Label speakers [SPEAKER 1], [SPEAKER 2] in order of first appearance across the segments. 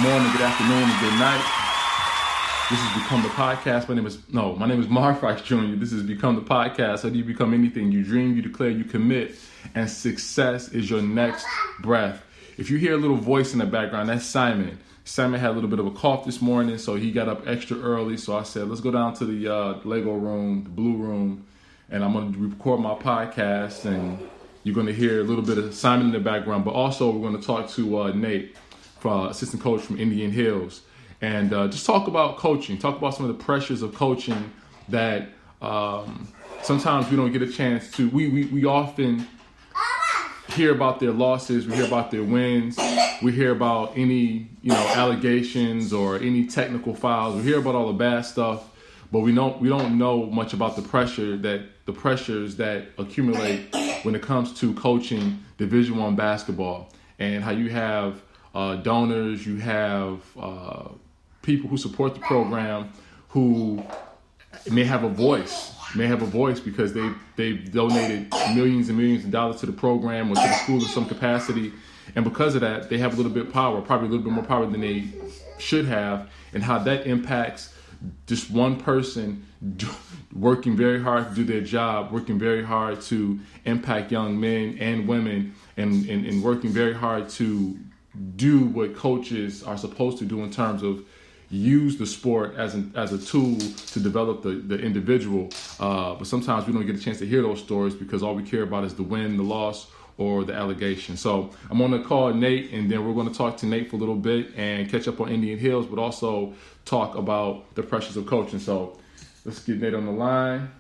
[SPEAKER 1] morning, good afternoon, and good night. This has become the podcast. My name is Mark Rice Jr. This has become the podcast. How do you become anything you dream, you declare, you commit, and success is your next breath. If you hear a little voice in the background, that's Simon. Simon had a little bit of a cough this morning, so he got up extra early. So I said, let's go down to the Lego room, the blue room, and I'm going to record my podcast. And you're going to hear a little bit of Simon in the background, but also we're going to talk to Nate, assistant coach from Indian Hills, and just talk about coaching, talk about some of the pressures of coaching that sometimes we don't get a chance to. We often hear about their losses, we hear about their wins, we hear about any allegations or any technical files, we hear about all the bad stuff, but we don't know much about the pressures that accumulate when it comes to coaching Division I basketball, and how you have donors, you have people who support the program who may have a voice because they've donated millions and millions of dollars to the program or to the school in some capacity, and because of that, they have a little bit of power, probably a little bit more power than they should have, and how that impacts just one person working very hard to do their job, working very hard to impact young men and women, and working very hard to do what coaches are supposed to do in terms of use the sport as a tool to develop the individual. But sometimes we don't get a chance to hear those stories because all we care about is the win, the loss, or the allegation. So I'm going to call Nate, and then we're going to talk to Nate for a little bit and catch up on Indian Hills, but also talk about the pressures of coaching. So let's get Nate on the line.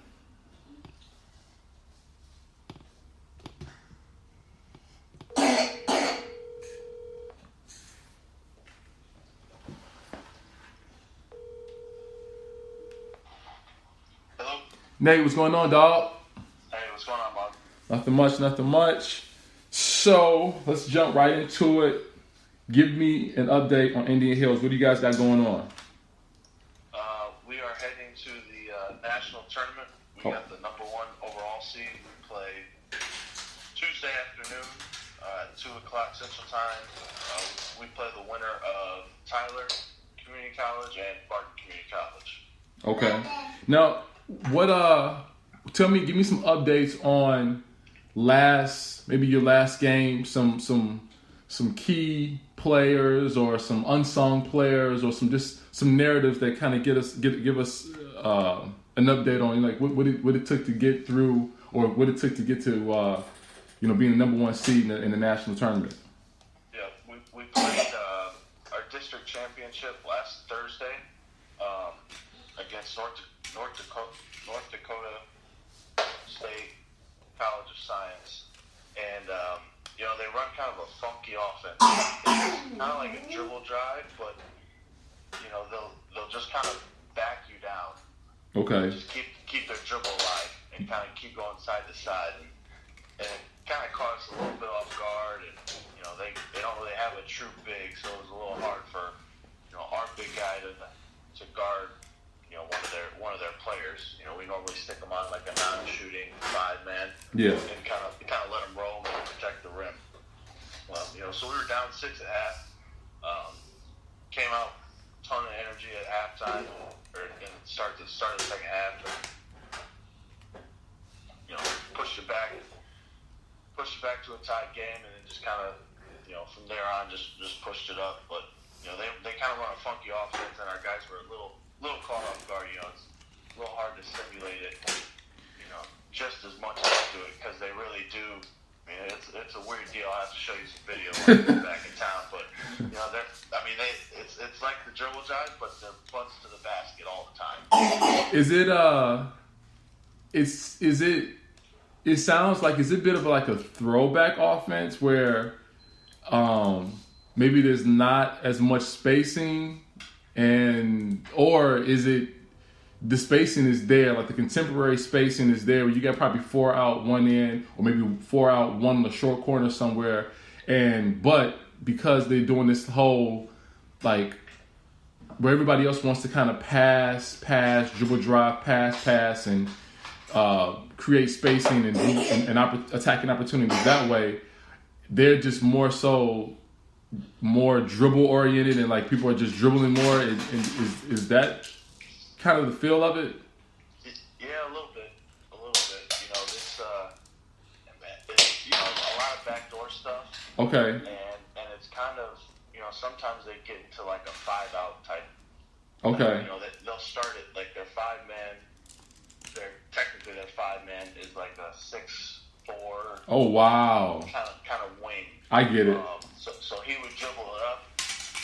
[SPEAKER 1] Nate, what's going on, dog?
[SPEAKER 2] Hey, what's going on, Bob?
[SPEAKER 1] Nothing much. So let's jump right into it. Give me an update on Indian Hills. What do you guys got going on?
[SPEAKER 2] We are heading to the national tournament. We got the #1 overall seed. We play Tuesday afternoon at 2 o'clock Central Time. We play the winner of Tyler Community College and Barton Community College.
[SPEAKER 1] Okay. Now, give me some updates on your last game, some key players or some unsung players or some narratives that kind of give us an update on what it took to get through, or what it took to get to being the #1 seed in the national tournament.
[SPEAKER 2] Yeah, we played our district championship last Thursday against North Dakota State College of Science, and they run kind of a funky offense. It's kind of like a dribble drive, but they'll just kind of back you down.
[SPEAKER 1] Okay.
[SPEAKER 2] Just keep their dribble alive and kind of keep going side to side, and it kind of caught us a little bit off guard. And they don't really have a true big, so it was a little hard for our big guy to guard one of their players. We normally stick them on like a non-shooting 5-man.
[SPEAKER 1] Yeah.
[SPEAKER 2] And kind of let them roam and protect the rim. Well, so we were down 6 at half. Came out ton of energy at halftime, and start of the second half. And, pushed it back to a tied game, and then just kind of from there on just pushed it up. But they kind of run a funky offense, and our guys were a little caught off guard. It's a little hard to simulate it, just as much as do it, because they really do. I mean, it's a weird deal. I have to show you some video when I get back in town, but it's like the dribble drive, but they're butts to the basket all the time.
[SPEAKER 1] It sounds like, is it a bit of like a throwback offense where maybe there's not as much spacing, or is it the spacing is there, like the contemporary spacing is there, where you got probably 4 out, 1 in, or maybe 4 out, 1 in the short corner somewhere, but because they're doing this whole, like, where everybody else wants to kind of pass, dribble drive, pass, and create spacing and attacking opportunities that way, they're just more so more dribble oriented and like people are just dribbling more? Is that kind of the feel of it?
[SPEAKER 2] Yeah, a little bit. You know, it's a lot of backdoor stuff.
[SPEAKER 1] Okay.
[SPEAKER 2] And it's kind of, you know, sometimes they get into like a 5-out type.
[SPEAKER 1] Okay.
[SPEAKER 2] You know, they'll start it like their 5-man. Technically their 5-man is like a 6'4".
[SPEAKER 1] Oh wow.
[SPEAKER 2] Kind of wing.
[SPEAKER 1] I get it.
[SPEAKER 2] So he would dribble it up,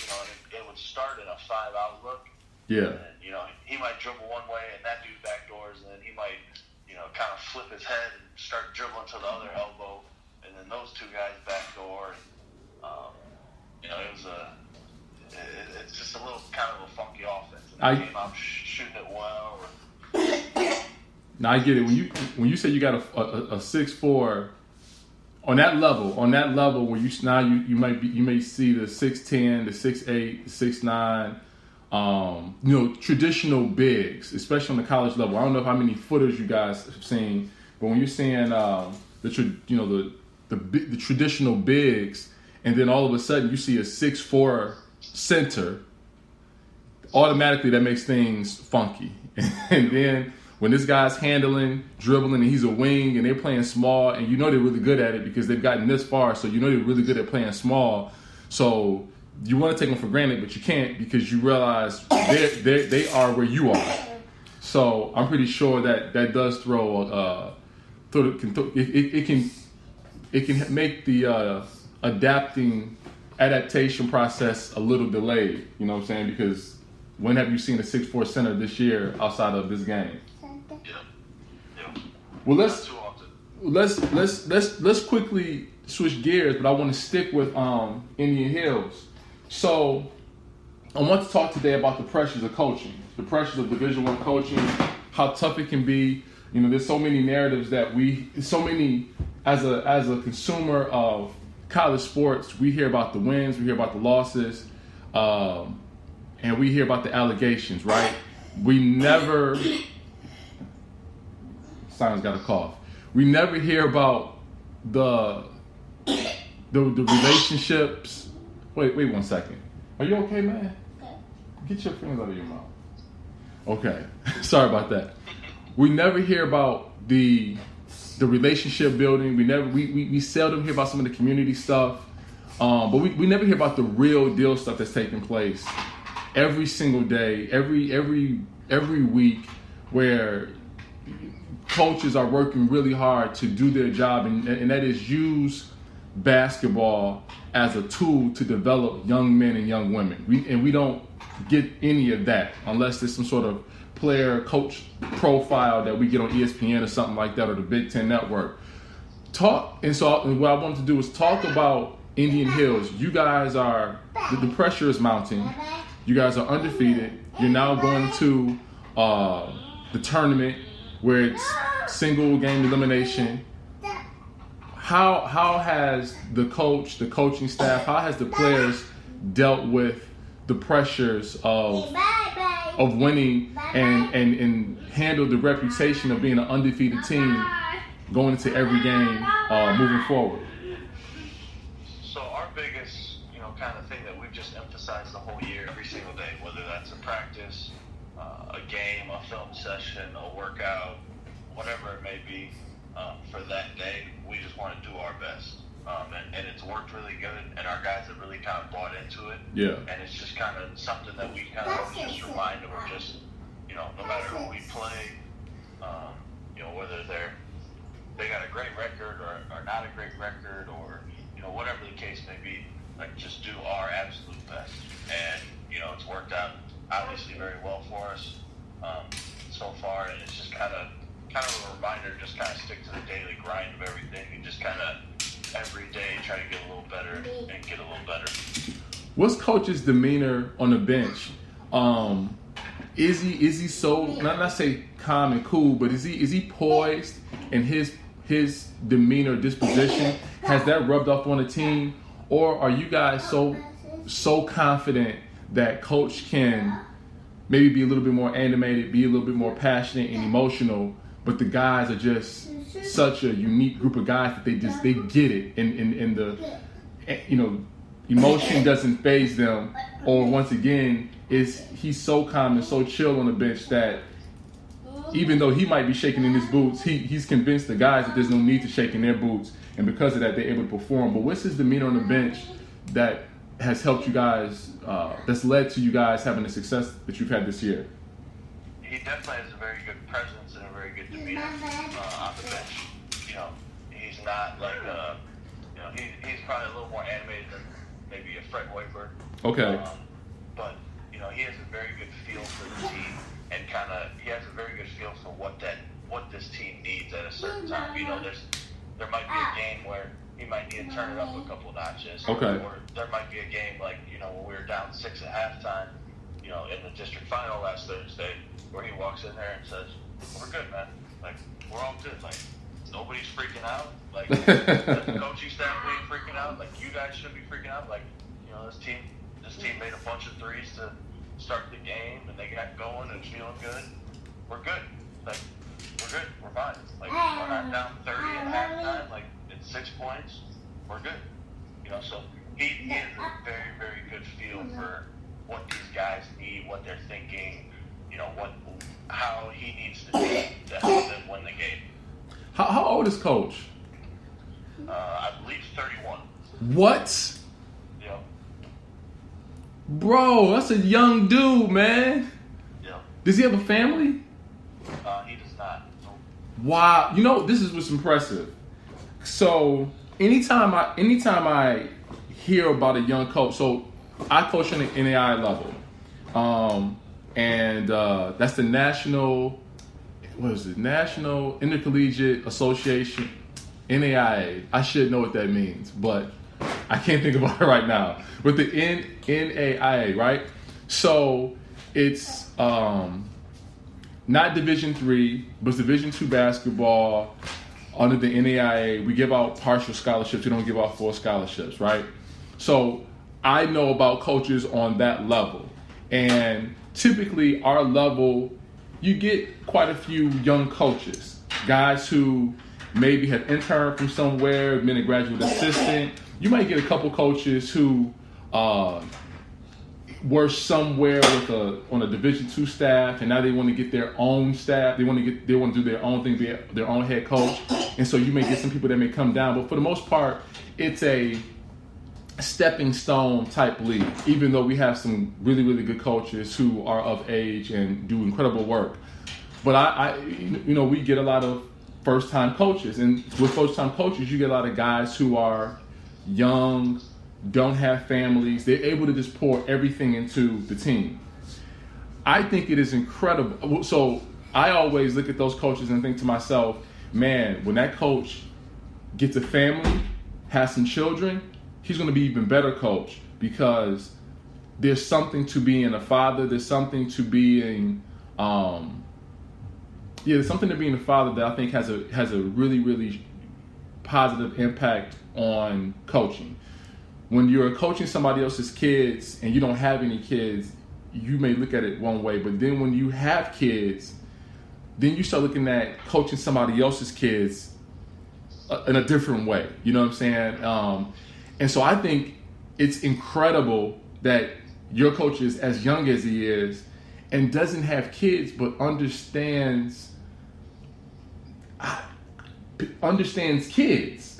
[SPEAKER 2] you know, and it would start in a 5-out look.
[SPEAKER 1] Yeah.
[SPEAKER 2] And, you know, he might dribble one way and that dude backdoors, and then he might, you know, kind of flip his head and start dribbling to the other elbow, and then those two guys backdoor. And, you know, it's just a little kind of a funky offense. And they came out shooting it well.
[SPEAKER 1] Now I get it. When you say you got a 6'4", on that level where you may see the 6'10", the 6'8", the 6'9", you know, traditional bigs, especially on the college level. I don't know how many footers you guys have seen, but when you're seeing the traditional bigs, and then all of a sudden you see a 6'4" center, automatically that makes things funky. And then when this guy's handling, dribbling, and he's a wing, and they're playing small, and you know they're really good at it because they've gotten this far, so you know they're really good at playing small. So you want to take them for granted, but you can't because you realize they are where you are. So I'm pretty sure that does throw it can make the adaptation process a little delayed. You know what I'm saying? Because when have you seen a 6'4" center this year outside of this game?
[SPEAKER 2] Yeah.
[SPEAKER 1] Well, let's quickly switch gears, but I want to stick with Indian Hills. So I want to talk today about the pressures of coaching, the pressures of Division I coaching, how tough it can be. You know, there's so many narratives that as a consumer of college sports, we hear about the wins, we hear about the losses, and we hear about the allegations, right? We never, Simon's got a cough. We never hear about the relationships. Wait 1 second. Are you okay, man? Get your fingers out of your mouth. Okay. Sorry about that. We never hear about the relationship building. We seldom hear about some of the community stuff. But we never hear about the real deal stuff that's taking place every single day, every week, where coaches are working really hard to do their job, and that is use basketball as a tool to develop young men and young women. We don't get any of that unless there's some sort of player coach profile that we get on ESPN or something like that, or the Big Ten Network. So what I wanted to do is talk about Indian Hills. You guys are, the pressure is mounting. You guys are undefeated. You're now going to the tournament where it's single game elimination. How has the coaching staff, how has the players dealt with the pressures of winning and handle the reputation of being an undefeated team going into every game moving forward?
[SPEAKER 2] So our biggest, kind of thing that we've just emphasized the whole year, every single day, whether that's a practice, a game, a film session, a workout, whatever it may be, for that day, we just want to do our best. And it's worked really good, and our guys have really kind of bought into it. Yeah. And it's just kind of something that we kind of always just remind them of, just, no matter who we play, whether they got a great record or not a great record, or, whatever the case may be, like, just do our absolute best. And, it's worked out obviously very well for us so far, and it's just kind of a reminder, just kind of stick to the daily grind of everything, and just kind of every day try to get a little better and get a little better.
[SPEAKER 1] What's Coach's demeanor on the bench? Is he so, not say calm and cool, but is he poised in his demeanor, disposition? Has that rubbed off on the team, or are you guys so confident that Coach can maybe be a little bit more animated, be a little bit more passionate and emotional, but the guys are just such a unique group of guys that they get it, and the emotion doesn't phase them, or once again, he's so calm and so chill on the bench that even though he might be shaking in his boots, he's convinced the guys that there's no need to shake in their boots, and because of that, they're able to perform. But what's his demeanor on the bench that has helped you guys, that's led to you guys having the success that you've had this year?
[SPEAKER 2] He definitely has a very good presence and a very good demeanor on the bench. He's not like, he's probably a little more animated than maybe a Fred Hoiberg.
[SPEAKER 1] Okay.
[SPEAKER 2] But he has a very good feel for the team, and he has a very good feel for what this team needs at a certain time. There might be a game where he might need to turn it up a couple notches.
[SPEAKER 1] Okay.
[SPEAKER 2] Or there might be a game like when we were down 6 at halftime, in the district final last Thursday, where he walks in there and says, "We're good, man. Like, we're all good. Like, nobody's freaking out. Like, the coaching staff ain't freaking out. Like, you guys should be freaking out. Like, this team made a bunch of threes to start the game, and they got going and feeling good. We're good. Like, we're good. We're fine. Like, we're not down 30 at halftime. Like, it's 6 points. We're good. So he has a very, very good feel for what these guys need, what they're thinking, how he needs to be to help them win the game."
[SPEAKER 1] How old is Coach?
[SPEAKER 2] I believe 31.
[SPEAKER 1] What?
[SPEAKER 2] Yeah.
[SPEAKER 1] Bro, that's a young dude, man.
[SPEAKER 2] Yeah.
[SPEAKER 1] Does he have a family?
[SPEAKER 2] He does not.
[SPEAKER 1] Wow. This is what's impressive. So anytime I hear about a young coach, so I coach on the NAI level. And that's the National Intercollegiate Association, NAIA. I should know what that means, but I can't think about it right now. With the NAIA, right? So it's not Division III, but it's Division II basketball under the NAIA. We give out partial scholarships. We don't give out full scholarships, right? So I know about coaches on that level. And typically our level, you get quite a few young coaches, guys who maybe have interned from somewhere, been a graduate assistant. You might get a couple coaches who were somewhere on a Division II staff, and now they want to get their own staff. They want to do their own thing, be their own head coach. And so you may get some people that may come down, but for the most part, it's a stepping stone type league, even though we have some really, really good coaches who are of age and do incredible work. But we get a lot of first-time coaches, and with first-time coaches, you get a lot of guys who are young, don't have families. They're able to just pour everything into the team. I think it is incredible. So I always look at those coaches and think to myself, man, when that coach gets a family, has some children, he's going to be even better coach, because there's something to being a father. There's something to being, there's something to being a father that I think has a really, really positive impact on coaching. When you're coaching somebody else's kids and you don't have any kids, you may look at it one way, but then when you have kids, then you start looking at coaching somebody else's kids in a different way. You know what I'm saying? And so I think it's incredible that your coach is as young as he is and doesn't have kids, but understands kids.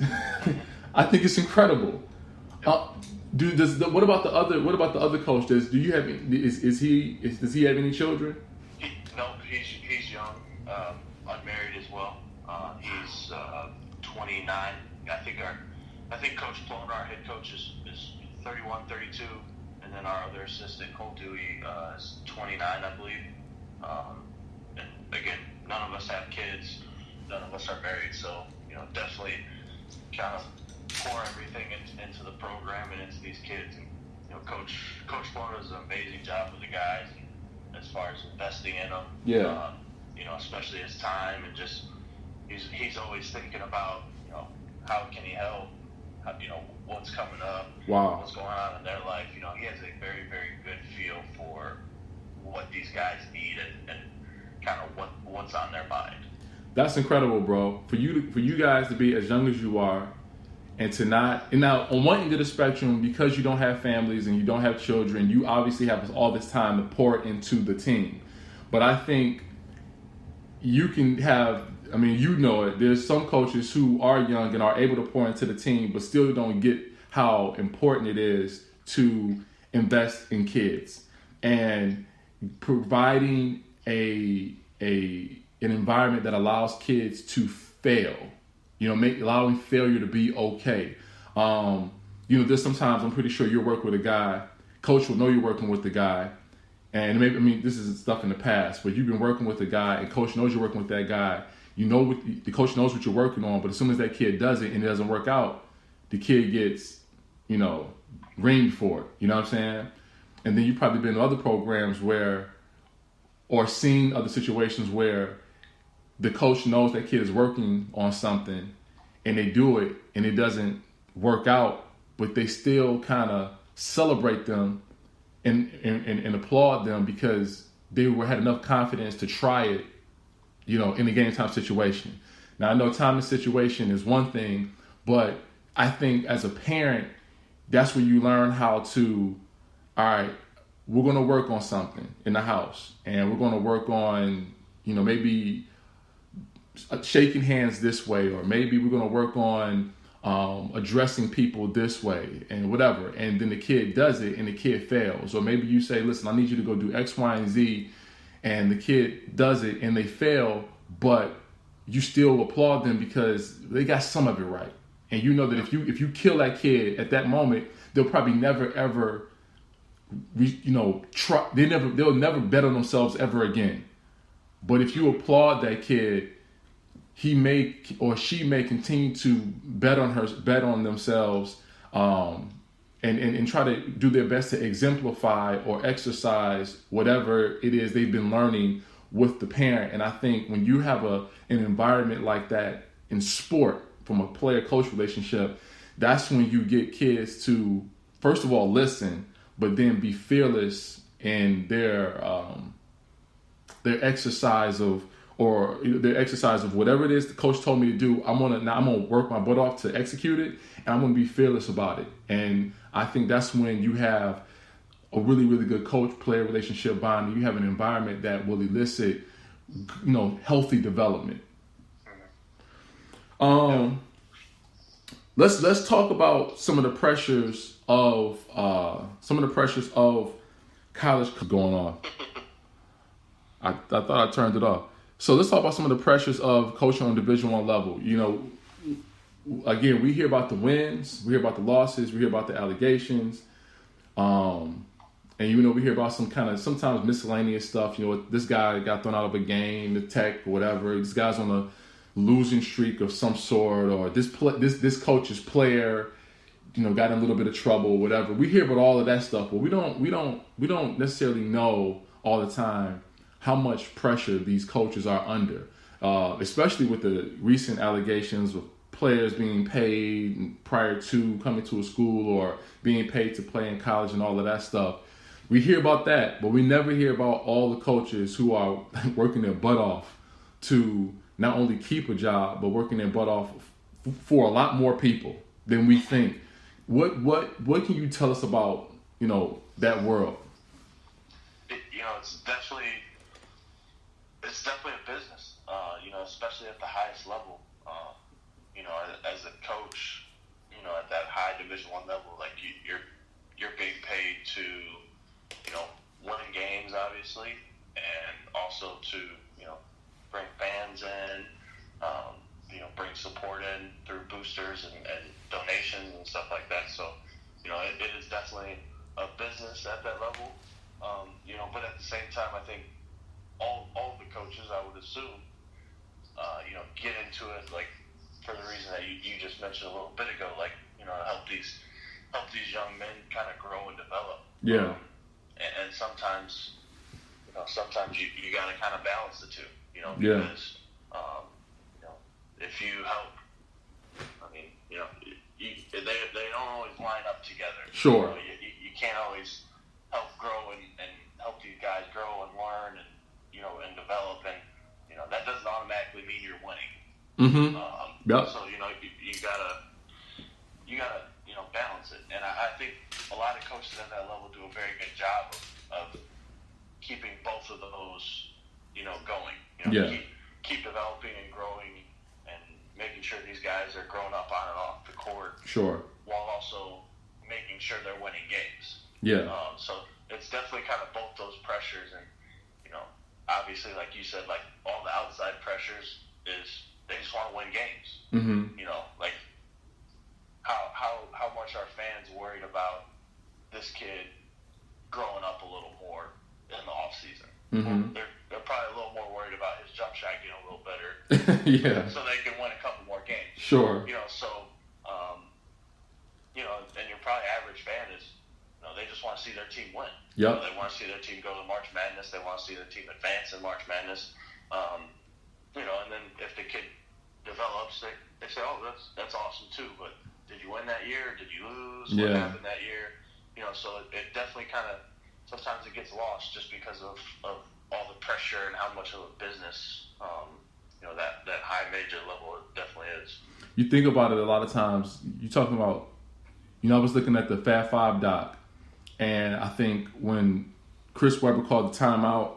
[SPEAKER 1] I think it's incredible. What about the other coach? Does he have any children?
[SPEAKER 2] No, he's young, unmarried as well. He's 29. I think Coach Plone, our head coach, is 31, 32, and then our other assistant, Cole Dewey, is 29, I believe. And again, none of us have kids, none of us are married, so definitely kind of pour everything into the program and into these kids. And Coach Plone does an amazing job with the guys as far as investing in them.
[SPEAKER 1] Yeah.
[SPEAKER 2] Especially his time, and just he's always thinking about how can he help. What's coming up,
[SPEAKER 1] wow,
[SPEAKER 2] what's going on in their life. He has a very, very good feel for what these guys need and kind of what's on their mind.
[SPEAKER 1] That's incredible, bro. For you guys to be as young as you are And to not, and now on one end of the spectrum, because you don't have families and you don't have children, you obviously have all this time to pour into the team. But I think you can have, I mean, you know it, there's some coaches who are young and are able to pour into the team, but still don't get how important it is to invest in kids and providing an environment that allows kids to fail. Allowing failure to be okay. There's sometimes I'm pretty sure you're working with a guy, coach will know you're working with the guy, and maybe, I mean, this is stuff in the past, but you've been working with a guy and coach knows you're working with that guy. The coach knows what you're working on, but as soon as that kid does it and it doesn't work out, the kid gets, reamed for it. You know what I'm saying? And then you've probably been in other programs or seen other situations where the coach knows that kid is working on something and they do it and it doesn't work out, but they still kind of celebrate them and applaud them because they had enough confidence to try it, in a game time situation. Now, I know time and situation is one thing, but I think as a parent, that's where you learn how to, all right, we're going to work on something in the house and we're going to work on, maybe shaking hands this way, or maybe we're going to work on addressing people this way and whatever. And then the kid does it and the kid fails. Or maybe you say, listen, I need you to go do X, Y, and Z. And the kid does it and they fail, but you still applaud them because they got some of it right. And you know that if you kill that kid at that moment, they'll probably never ever, try. They'll never bet on themselves ever again. But if you applaud that kid, he may or she may continue to bet on themselves, and try to do their best to exemplify or exercise whatever it is they've been learning with the parent. And I think when you have an environment like that in sport, from a player-coach relationship, that's when you get kids to, first of all, listen, but then be fearless in their exercise of whatever it is the coach told me to do. I'm gonna work my butt off to execute it, and I'm gonna be fearless about it. And I think that's when you have a really, really good coach-player relationship bond. You have an environment that will elicit, healthy development. Let's talk about some of the pressures of college going on. I thought I turned it off. So let's talk about some of the pressures of coaching on Division I level. Again, we hear about the wins, we hear about the losses, we hear about the allegations, and we hear about some kind of sometimes miscellaneous stuff. This guy got thrown out of a game, the tech, whatever. This guy's on a losing streak of some sort, or this coach's player, got in a little bit of trouble, whatever. We hear about all of that stuff, but we don't necessarily know all the time how much pressure these coaches are under, especially with the recent allegations of players being paid prior to coming to a school or being paid to play in college and all of that stuff. We hear about that, but we never hear about all the coaches who are working their butt off to not only keep a job, but working their butt off for a lot more people than we think. What can you tell us about, that world?
[SPEAKER 2] It's definitely a business, especially at the highest level. As a coach, at that high Division I level, like you're being paid to, win games, obviously, and also to, bring fans in, bring support in through boosters and donations and stuff like that. So, it is definitely a business at that level. But at the same time, I think all the coaches, I would assume, get into it like for the reason that you just mentioned a little bit ago, like help these young men kind of grow and develop.
[SPEAKER 1] Yeah.
[SPEAKER 2] And sometimes you got to kind of balance the two, because if you help, they don't always line up together.
[SPEAKER 1] Sure.
[SPEAKER 2] You can't always help grow and help these guys grow and learn and and develop, and that doesn't automatically mean you're winning.
[SPEAKER 1] Mm-hmm. Yep.
[SPEAKER 2] So you a lot of coaches at that level do a very good job of keeping both of those, going. Keep developing and growing and making sure these guys are growing up on and off the court.
[SPEAKER 1] Sure.
[SPEAKER 2] While also making sure they're winning games.
[SPEAKER 1] Yeah.
[SPEAKER 2] So it's definitely kind of both those pressures, and obviously, like you said, like all the outside pressures is they just want to win games.
[SPEAKER 1] Mm-hmm.
[SPEAKER 2] Like how much are fans worried about this kid growing up a little more in the off season?
[SPEAKER 1] Mm-hmm.
[SPEAKER 2] They're probably a little more worried about his jump shot getting a little better.
[SPEAKER 1] Yeah.
[SPEAKER 2] So they can win a couple more games.
[SPEAKER 1] Sure.
[SPEAKER 2] And your probably average fan is, they just want to see their team win.
[SPEAKER 1] Yep.
[SPEAKER 2] They want to see their team go to March Madness. They want to see their team advance in March Madness. And then if the kid develops, they say, oh, that's awesome too. But did you win that year? Did you lose? What happened that year? So it definitely kind of sometimes it gets lost just because of all the pressure and how much of a business that high major level definitely is.
[SPEAKER 1] You think about it a lot of times. You're talking about, I was looking at the Fab Five doc, and I think when Chris Webber called the timeout,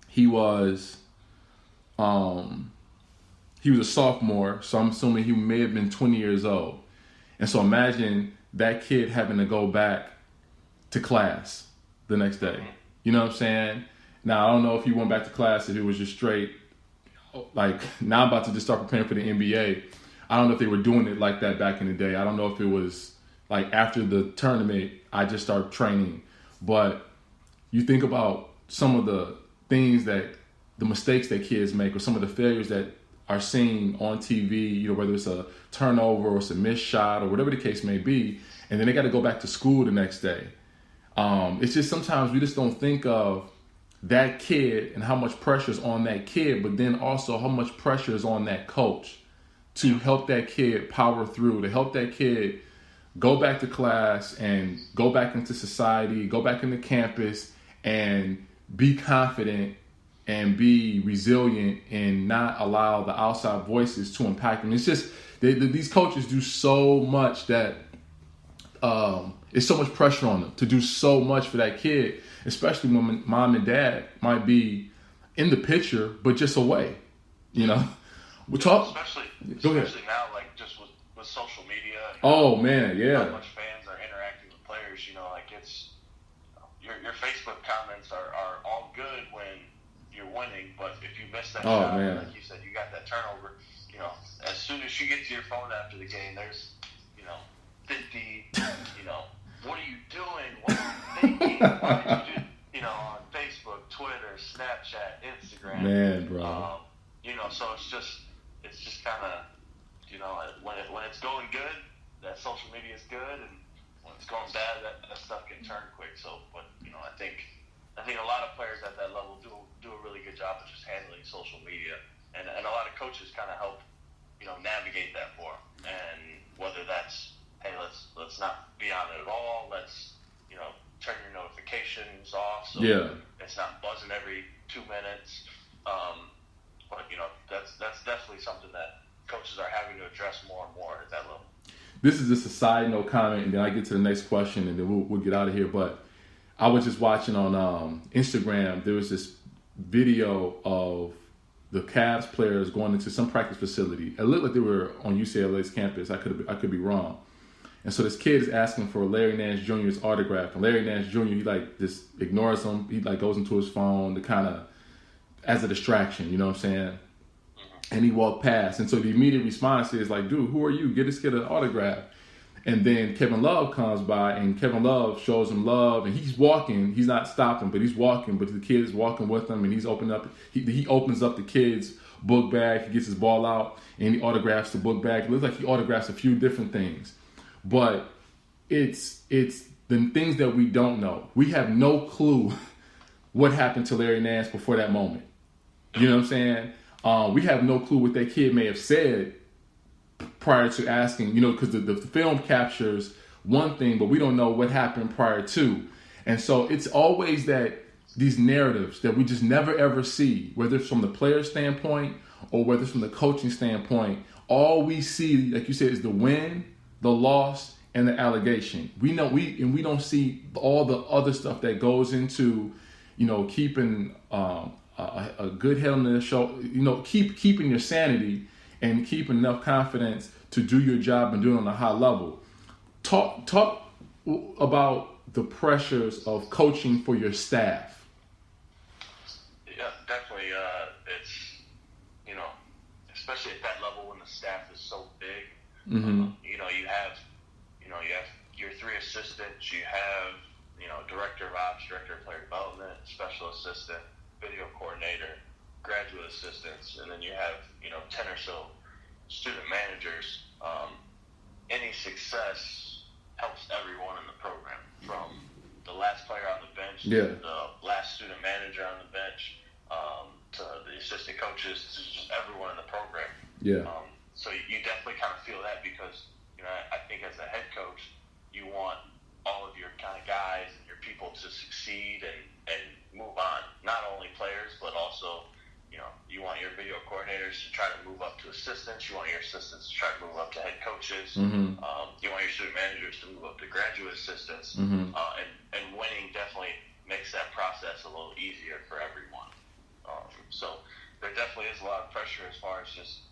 [SPEAKER 1] he was a sophomore, so I'm assuming he may have been 20 years old. And so imagine that kid having to go back to class the next day. You know what I'm saying? Now, I don't know if he went back to class, if it was just straight, like, now I'm about to just start preparing for the NBA. I don't know if they were doing it like that back in the day. I don't know if it was like after the tournament, I just started training. But you think about some of the things the mistakes that kids make, or some of the failures that are seen on TV, whether it's a turnover or it's a missed shot or whatever the case may be, and then they got to go back to school the next day. It's just sometimes we just don't think of that kid and how much pressure is on that kid, but then also how much pressure is on that coach to help that kid power through, to help that kid go back to class and go back into society, go back into campus and be confident and be resilient and not allow the outside voices to impact them. It's just, these coaches do so much that it's so much pressure on them to do so much for that kid, especially when mom and dad might be in the picture, but just away,
[SPEAKER 2] Especially now, like just with social media.
[SPEAKER 1] Oh man, yeah.
[SPEAKER 2] How much fans are interacting with players? It's your Facebook comments are all good when you're winning, but if you miss that shot, like you said, you got that turnover. As soon as you get to your phone after the game, there's 50. What are you doing? What are you thinking? Why did you do? On Facebook, Twitter, Snapchat, Instagram.
[SPEAKER 1] Man, bro.
[SPEAKER 2] So it's just kind of, when it's going good, that social media is good, and when it's going bad, that stuff can turn quick. So, but I think a lot of players at that level do a really good job of just handling social media, and a lot of coaches kind of help, navigate that for them. And whether that's, hey, let's not be on it at all. Let's turn your notifications off so it's not buzzing every 2 minutes. But that's definitely something that coaches are having to address more and more at that level.
[SPEAKER 1] This is just a side note comment, and then I get to the next question, and then we'll get out of here. But I was just watching on Instagram. There was this video of the Cavs players going into some practice facility. It looked like they were on UCLA's campus. I could be wrong. And so this kid is asking for Larry Nance Jr.'s autograph, and Larry Nance Jr. he just ignores him. He goes into his phone to kind of as a distraction. You know what I'm saying? And he walked past. And so the immediate response is like, dude, who are you? Get this kid an autograph. And then Kevin Love comes by, and Kevin Love shows him love, and he's walking. He's not stopping, but he's walking. But the kid is walking with him, and he's opening up. He opens up the kid's book bag. He gets his ball out, and he autographs the book bag. It looks like he autographs a few different things. But it's the things that we don't know. We have no clue what happened to Larry Nance before that moment. You know what I'm saying? We have no clue what that kid may have said prior to asking, because the film captures one thing, but we don't know what happened prior to. And so it's always these narratives that we just never ever see, whether it's from the player standpoint or whether it's from the coaching standpoint. All we see, like you said, is the win, the loss, and the allegation. We don't see all the other stuff that goes into, keeping a good head on the show. Keeping your sanity and keeping enough confidence to do your job and do it on a high level. Talk about the pressures of coaching for your staff.
[SPEAKER 2] Yeah, definitely. It's especially at that level when the staff is so big.
[SPEAKER 1] Mm-hmm.
[SPEAKER 2] You have your 3 assistants. You have director of ops, director of player development, special assistant, video coordinator, graduate assistants, and then you have 10 or so student managers. Any success helps everyone in the program, from the last player on the bench to the last student manager on the bench, to the assistant coaches, to just everyone in the program.
[SPEAKER 1] Yeah.
[SPEAKER 2] So you definitely kind of feel that because, I think as a head coach, you want all of your kind of guys and your people to succeed and move on. Not only players, but also, you want your video coordinators to try to move up to assistants. You want your assistants to try to move up to head coaches.
[SPEAKER 1] Mm-hmm.
[SPEAKER 2] You want your student managers to move up to graduate assistants.
[SPEAKER 1] Mm-hmm.
[SPEAKER 2] And winning definitely makes that process a little easier for everyone. So there definitely is a lot of pressure as far as just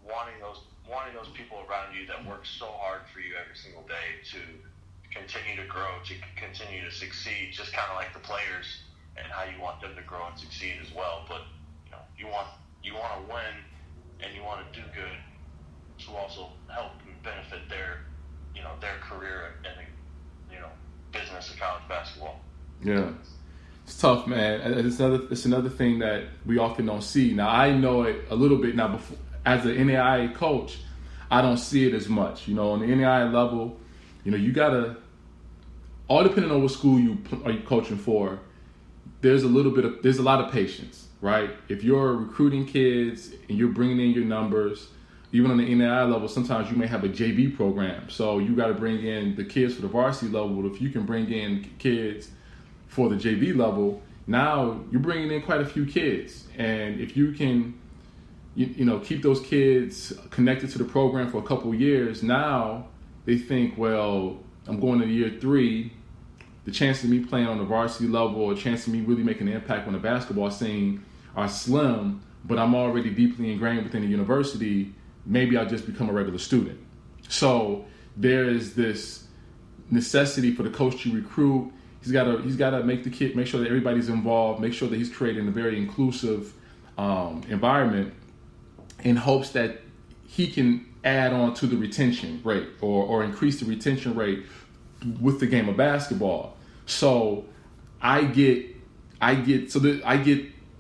[SPEAKER 2] wanting those people around you that work so hard for you every single day to continue to grow, to continue to succeed, just kind of like the players and how you want them to grow and succeed as well. But you want to win and you want to do good to also help and benefit their career in the business of college basketball.
[SPEAKER 1] Yeah. It's tough, man. It's another thing that we often don't see. Now, I know it a little bit now. Before, as an NAIA coach, I don't see it as much. On the NAIA level, you gotta, all depending on what school are you coaching for, there's a lot of patience, right? If you're recruiting kids and you're bringing in your numbers, even on the NAIA level, sometimes you may have a JV program, so you got to bring in the kids for the varsity level. But if you can bring in kids for the JV level, now you're bringing in quite a few kids. And if you can, keep those kids connected to the program for a couple of years, now they think, well, I'm going to year 3. The chances of me playing on the varsity level or chance of me really making an impact on the basketball scene are slim, but I'm already deeply ingrained within the university. Maybe I'll just become a regular student. So there is this necessity for the coach to recruit. He's got to make sure that everybody's involved, make sure that he's creating a very inclusive environment in hopes that he can add on to the retention rate or increase the retention rate with the game of basketball. So I get the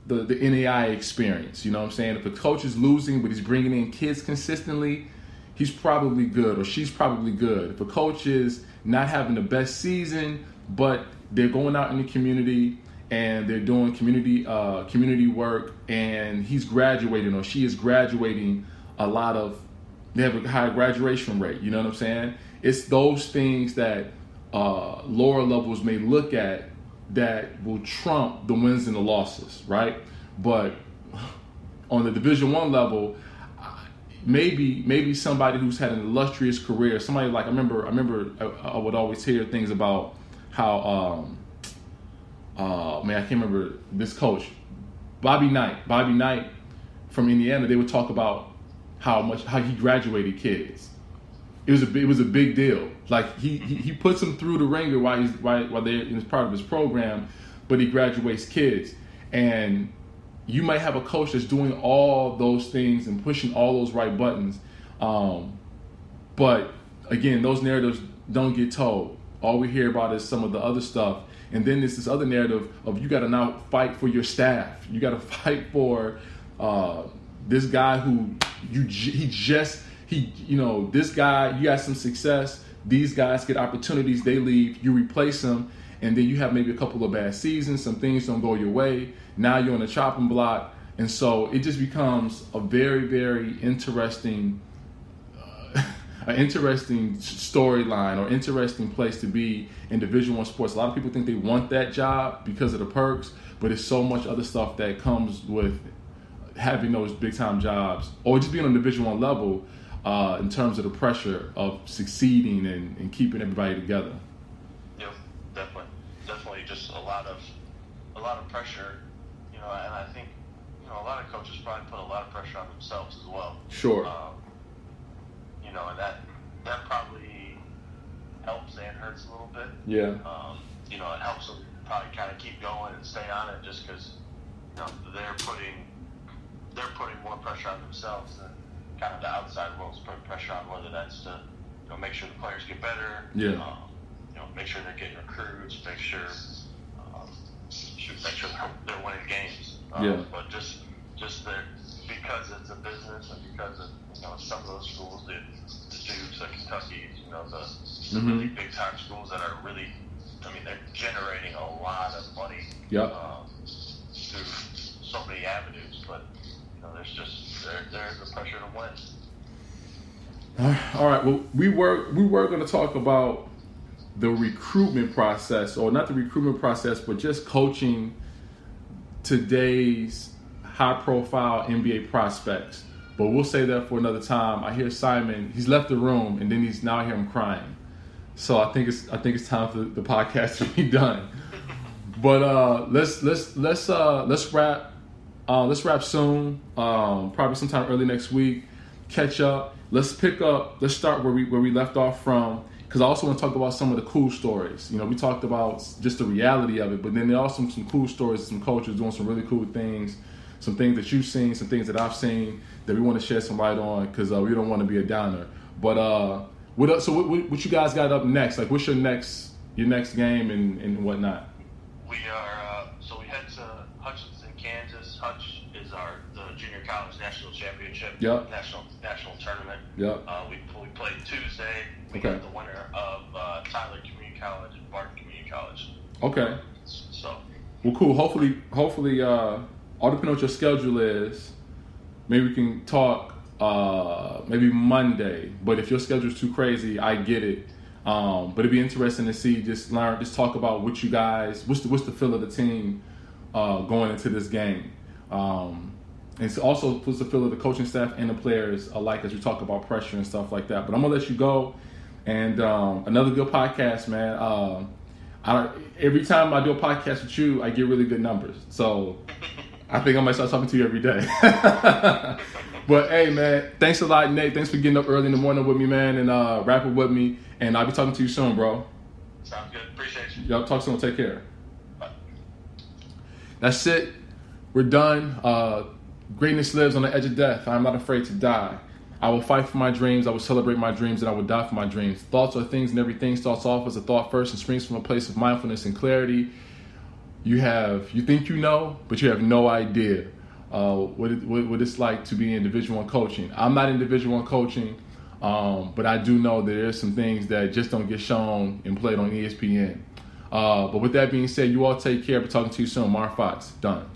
[SPEAKER 1] NAIA experience. You know what I'm saying? If a coach is losing but he's bringing in kids consistently, he's probably good or she's probably good. If a coach is not having the best season but they're going out in the community and they're doing community work and he's graduating or she is graduating they have a high graduation rate. You know what I'm saying? It's those things that lower levels may look at that will trump the wins and the losses, right? But on the Division I level, maybe somebody who's had an illustrious career, somebody like I remember I would always hear things about how I can't remember this coach, Bobby Knight from Indiana. They would talk about how he graduated kids. It was a big deal. Like he puts them through the ringer while they're as part of his program, but he graduates kids. And you might have a coach that's doing all those things and pushing all those right buttons, but again, those narratives don't get told. All we hear about is some of the other stuff, and then there's this other narrative of you got to now fight for your staff. You got to fight for this guy who this guy, you got some success, these guys get opportunities, they leave, you replace them, and then you have maybe a couple of bad seasons, some things don't go your way, now you're on the chopping block, and so it just becomes a very, very interesting storyline or interesting place to be in Division I sports. A lot of people think they want that job because of the perks, but there's so much other stuff that comes with having those big time jobs or just being on Division I level. in terms of the pressure of succeeding and keeping everybody together?
[SPEAKER 2] Yep, definitely, just a lot of pressure, and I think a lot of coaches probably put a lot of pressure on themselves as well.
[SPEAKER 1] Sure.
[SPEAKER 2] And that probably helps and hurts a little bit.
[SPEAKER 1] Yeah.
[SPEAKER 2] It helps them probably kind of keep going and stay on it just because they're putting more pressure on themselves than kind of the outside world's putting pressure on, whether that's to make sure the players get better.
[SPEAKER 1] Yeah.
[SPEAKER 2] Make sure they're getting recruits, make sure they're winning games.
[SPEAKER 1] Yeah.
[SPEAKER 2] But just because it's a business and because of some of those schools, the Dukes, the Kentuckys, the really big time schools that are really, they're generating a lot of money.
[SPEAKER 1] Yep.
[SPEAKER 2] Through so many avenues, but there's the pressure to win.
[SPEAKER 1] All right. Well, we were going to talk about the recruitment process, or not the recruitment process, but just coaching today's high-profile NBA prospects. But we'll say that for another time. I hear Simon; he's left the room, and then I hear him crying. So I think it's time for the podcast to be done. But let's wrap. Let's wrap soon. Probably sometime early next week. Catch up. Let's pick up. Let's start where we left off from. Because I also want to talk about some of the cool stories. We talked about just the reality of it, but then there are also some cool stories, some coaches doing some really cool things, some things that you've seen, some things that I've seen that we want to shed some light on because we don't want to be a downer. But what you guys got up next? Like, what's your next game and whatnot?
[SPEAKER 2] We head to Hutchinson, Kansas. Hutch is the junior college national championship.
[SPEAKER 1] Yep.
[SPEAKER 2] National tournament.
[SPEAKER 1] Yep.
[SPEAKER 2] We played Tuesday. We got the winner of Tyler Community College and Barton Community College.
[SPEAKER 1] Okay.
[SPEAKER 2] So.
[SPEAKER 1] Well, cool. Hopefully, all depending on what your schedule is, maybe we can talk maybe Monday. But if your schedule's too crazy, I get it. But it'd be interesting to see, just talk about what you guys, what's the feel of the team going into this game. And it's also what's the feel of the coaching staff and the players alike as we talk about pressure and stuff like that. But I'm gonna let you go. And another good podcast, man. Every time I do a podcast with you, I get really good numbers. So I think I might start talking to you every day. But hey, man, thanks a lot, Nate. Thanks for getting up early in the morning with me, man, and rapping with me. And I'll be talking to you soon, bro.
[SPEAKER 2] Sounds good. Appreciate you.
[SPEAKER 1] Y'all talk soon. Take care.
[SPEAKER 2] Bye.
[SPEAKER 1] That's it. We're done. Greatness lives on the edge of death. I'm not afraid to die. I will fight for my dreams. I will celebrate my dreams, and I will die for my dreams. Thoughts are things, and everything starts off as a thought first and springs from a place of mindfulness and clarity. You think you know, but you have no idea what it's like to be in Division I coaching. I'm not in Division I coaching, but I do know that there's some things that just don't get shown and played on ESPN. But with that being said, you all take care. I'll be talking to you soon. Mar Fox, done.